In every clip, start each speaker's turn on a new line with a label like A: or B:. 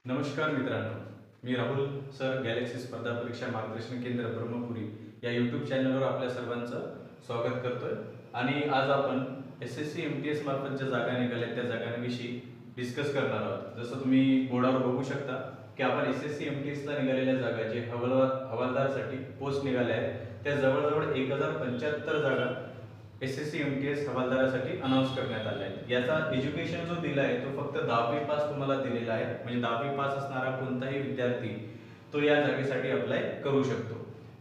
A: नमस्कार मित्रांनो, मी Rahul sir Galaxy स्पर्धा परीक्षा मार्गदर्शन केंद्र ब्रह्मपुरी या यूट्यूब चॅनलवर आपल्या सर्वांचं स्वागत करतोय। आणि आज आपण SSC MTS मार्फत ज्या जागा निघाल्या त्या जागांविषयी डिस्कस करणार आहोत। जसं तुम्ही बोर्डावर बघू शकता की आपण SSC MTS ला निघालेल्या जागा जे हवालदारसाठी पोस्ट निघाल्या आहेत त्या जवळजवळ 1075 जागा SSC MTS हवालदारासाठी अनाउन्स करण्यात आले आहेत। याचा एज्युकेशन जो दिला आहे तो फक्त 10वी पास तुम्हाला दिलेला आहे, म्हणजे 10वी पास असणारा कोणताही विद्यार्थी तो या जागेसाठी अप्लाय करू शकतो।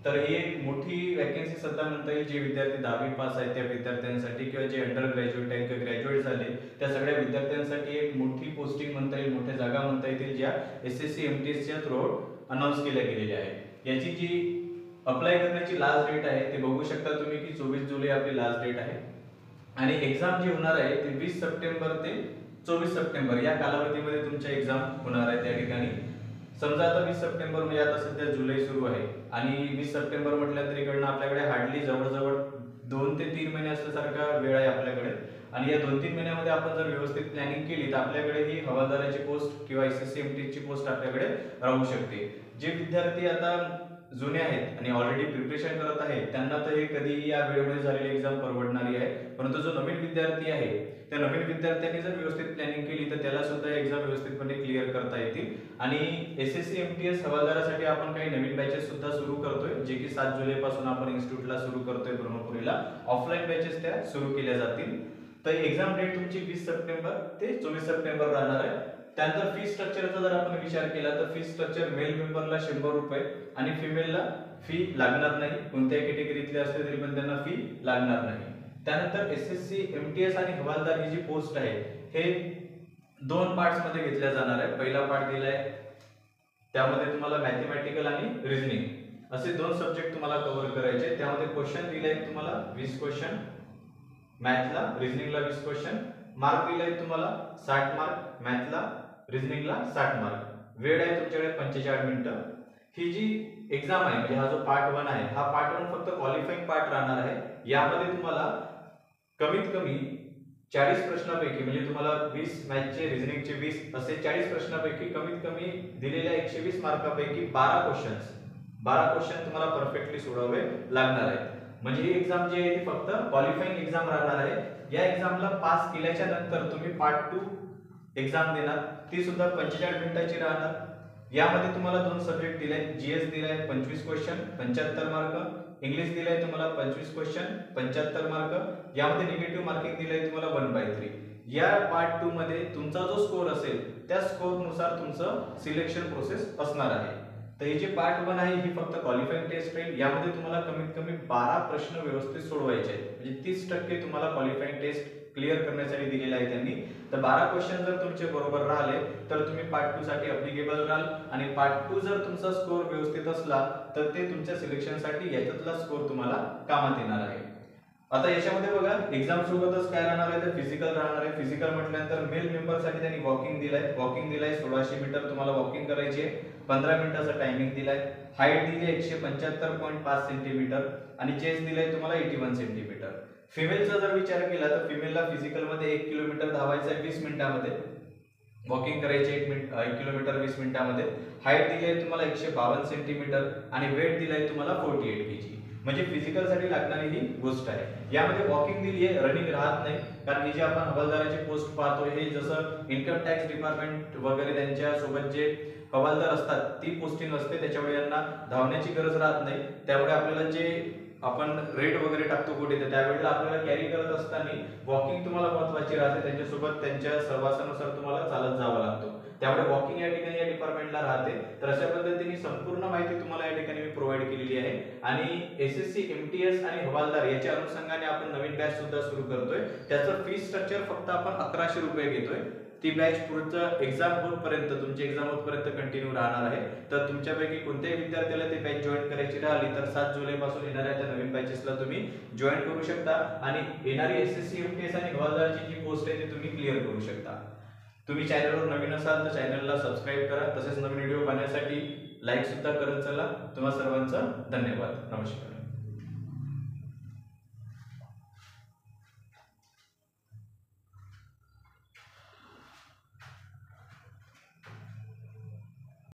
A: तर ही एक मोठी वॅकन्सी सध्या म्हणता येईल, जे विद्यार्थी 10वी पास आहेत त्या विद्यार्थ्यांसाठी किंवा जे अंडर ग्रॅज्युएट आहेत किंवा ग्रॅज्युएट झाले त्या सगळ्या विद्यार्थ्यांसाठी एक मोठी पोस्टिंग म्हणता येईल, मोठ्या जागा म्हणता येतील ज्या SSC MTS च्या थ्रू अनाउन्स केल्या गेलेल्या आहेत। याची जी अप्लाय करण्याची लास्ट डेट आहे ते बघू शकता तुम्ही की 24 जुलै आपली लास्ट डेट आहे आणि एक्झाम जी होणार आहे ते 20 सप्टेंबर ते 24 सप्टेंबर या कालावधीमध्ये तुमच्या एक्झाम होणार आहे। त्या ठिकाणी समजा आता 20 सप्टेंबर म्हणजे आता सध्या जुलै सुरू आहे आणि 20 सप्टेंबर म्हटलं तरी कडनं आपल्याकडे हार्डली जवळजवळ 2 ते 3 महिने असल्यासारखा वेळ आहे आपल्याकडे। आणि या 2-3 महिन्यामध्ये आपण जर व्यवस्थित प्लॅनिंग केली तर आपल्याकडे ही हवालदाराची पोस्ट किंवा SSC MTS ची पोस्ट आपल्याकडे राहू शकते। जे विद्यार्थी आता जुने आहेत आणि ऑलरेडी प्रिपरेशन करत आहेत त्यांना तर हे कधीही या वेळेमध्ये झालेली एक्झाम परवडणारी आहे, परंतु जो नवीन विद्यार्थी आहे त्या नवीन विद्यार्थ्यांनी जर व्यवस्थित प्लॅनिंग केली तर त्याला सुद्धा एक्झाम व्यवस्थितपणे क्लिअर करता येतील। आणि SSC MTS हवालदारासाठी आपण काही नवीन बॅचेस सुद्धा सुरू करतोय, जे की 7 जुलै पासून आपण इन्स्टिट्यूटला सुरू करतोय ब्रह्मपुरीला। ऑफलाईन बॅचेस त्या सुरू केल्या जातील। तर एक्झाम डेट तुमची 20 सप्टेंबर ते 24 सप्टेंबर राहणार आहे। त्यानंतर फी स्ट्रक्चरचा जर आपण विचार केला तर फी स्ट्रक्चर मेल मेंबरला 100 रुपये आणि फिमेलला फी लागणार नाही, कोणत्याही कॅटेगरीतले असले तरी पण त्यांना फी लागणार नाही। त्यानंतर SSC MTS आणि हवालदार ही जी पोस्ट आहे हे 2 पार्ट्स मध्ये घेतल्या जाणार आहे। पहिला पार्ट दिलाय त्यामध्ये तुम्हाला मॅथमॅटिकल आणि रिझनिंग असे 2 सब्जेक्ट तुम्हाला कव्हर करायचे। त्यामध्ये क्वेश्चन दिले आहेत तुम्हाला 20 क्वेश्चन, मॅथला रिझनिंगला 20 क्वेश्चन, मार्क दिले आहेत तुम्हाला 60 मार्क, मॅथला रिझनिंगला 60 मार्क। वेळ आहे तुमच्याकडे 45 मिनिटं। ही जी एक्झाम आहे म्हणजे हा जो पार्ट 1 आहे हा पार्ट 1 फक्त क्वालिफाइंग पार्ट राहणार आहे। यामध्ये तुम्हाला कमीत कमी 40 प्रश्नांपैकी म्हणजे तुम्हाला 20 मॅथचे रिझनिंगचे 20 असे 40 प्रश्नांपैकी कमीत कमी दिलेल्या 120 मार्कांपैकी 12 क्वेश्चन तुम्हाला परफेक्टली सोडवावे लागणार आहेत। म्हणजे ही एक्झाम जी आहे ती फक्त क्वालिफाइंग एक्झाम राहणार आहे। या एक्झामला पास केल्याच्या नंतर तुम्ही पार्ट 2 एक्झाम देणार, ती सुद्धा 45 मिनिटाची राहणार। यामध्ये तुम्हाला 2 सब्जेक्ट दिले आहेत, GS दिलाय 25 क्वेश्चन 75 मार्क, इंग्लिश दिलाय तुम्हाला 25 क्वेश्चन 75 मार्क। यामध्ये निगेटिव्ह मार्किंग दिलंय तुम्हाला 1/3। या पार्ट 2 मध्ये तुमचा जो स्कोर असेल त्या स्कोर नुसार तुमचं सिलेक्शन प्रोसेस असणार आहे। तर हे जे पार्ट 1 आहे ही फक्त क्वालिफाइंग टेस्ट राहील। यामध्ये तुम्हाला कमीत कमी 12 प्रश्न व्यवस्थित सोडवायचे आहेत, म्हणजे 30% तुम्हाला क्वालिफाइंग टेस्ट क्लिअर करण्यासाठी दिलेला आहे त्यांनी। तर 12 क्वेश्चन जर तुमचे बरोबर राहिले तर तुम्ही पार्ट 2 साठी अप्लिकेबल राहाल आणि पार्ट 2 जर तुमचा स्कोर व्यवस्थित असला तर ते तुमच्या सिलेक्शनसाठी याच्यातला स्कोर तुम्हाला कामात येणार आहे। आता याच्यामध्ये बघा एक्झाम सोबतच काय राहणार आहे तर फिजिकल राहणार आहे। फिजिकल म्हटल्यानंतर मेल मेंबरसाठी त्यांनी वॉकिंग दिलाय 1600 मीटर तुम्हाला वॉकिंग करायची आहे, 15 मिनिटाचा टायमिंग दिलाय। हाईट दिली 175.5 सेंटीमीटर आणि चेस्ट दिलाय तुम्हाला 81 सेंटीमीटर। फिमेलचा जर विचार केला तर फिमेलला फिजिकल मध्ये 1 किलोमीटर धावायचं आहे 20 मिनिटांमध्ये, वॉकिंग करायची 1 किलोमीटर 20 मिनिटांमध्ये। हाईट दिली आहे तुम्हाला 152 सेंटीमीटर आणि वेट दिलाय तुम्हाला 48 kg। म्हणजे फिजिकल साठी लागणारी ही गोष्ट आहे। यामध्ये वॉकिंग दिली आहे, रनिंग राहत नाही, कारण जे आपण हवालदाराची पोस्ट पाहतो हे जसं इन्कम टॅक्स डिपार्टमेंट वगैरे त्यांच्या सोबत जे हवालदार असतात ती पोस्टिंग असते, त्याच्यामुळे यांना धावण्याची गरज राहत नाही। त्यामुळे आपल्याला जे आपण रेड वगैरे टाकतो कुठे तर त्यावेळेला आपल्याला कॅरी करत असताना वॉकिंग तुम्हाला महत्त्वाची राहते, त्यांच्यासोबत त्यांच्या सहवासानुसार तुम्हाला चालत जावं लागतो। त्यामुळे वॉकिंग या ठिकाणी या डिपार्टमेंटला राहते। तर अशा पद्धतीने संपूर्ण माहिती तुम्हाला या ठिकाणी मी प्रोव्हाइड केलेली आहे। आणि SSC MTS आणि हवालदार याच्या अनुषंगाने आपण नवीन बॅच सुद्धा सुरू करतोय। त्याचं फी स्ट्रक्चर फक्त आपण 1100 रुपये घेतोय। ती बॅच पुढचं एक्झाम होतपर्यंत तुमची एक्झाम होतपर्यंत कंटिन्यू राहणार आहे। तर तुमच्यापैकी कोणत्याही विद्यार्थ्याला ती बॅच जॉईन करायची राहिली तर 7 जुलै पासून येणाऱ्या त्या नवीन बॅचेसला तुम्ही जॉईन करू शकता आणि येणारी SSC MTS आणि हवालदारची जी पोस्ट आहे ती तुम्ही क्लिअर करू शकता। तुम्ही चॅनलवर नवीन असाल तर चॅनलला सबस्क्राइब करा, तसेच नवीन व्हिडिओ पाहण्यासाठी लाईक सुद्धा करत चला। तुम्हा सर्वांचा धन्यवाद। नमस्कार।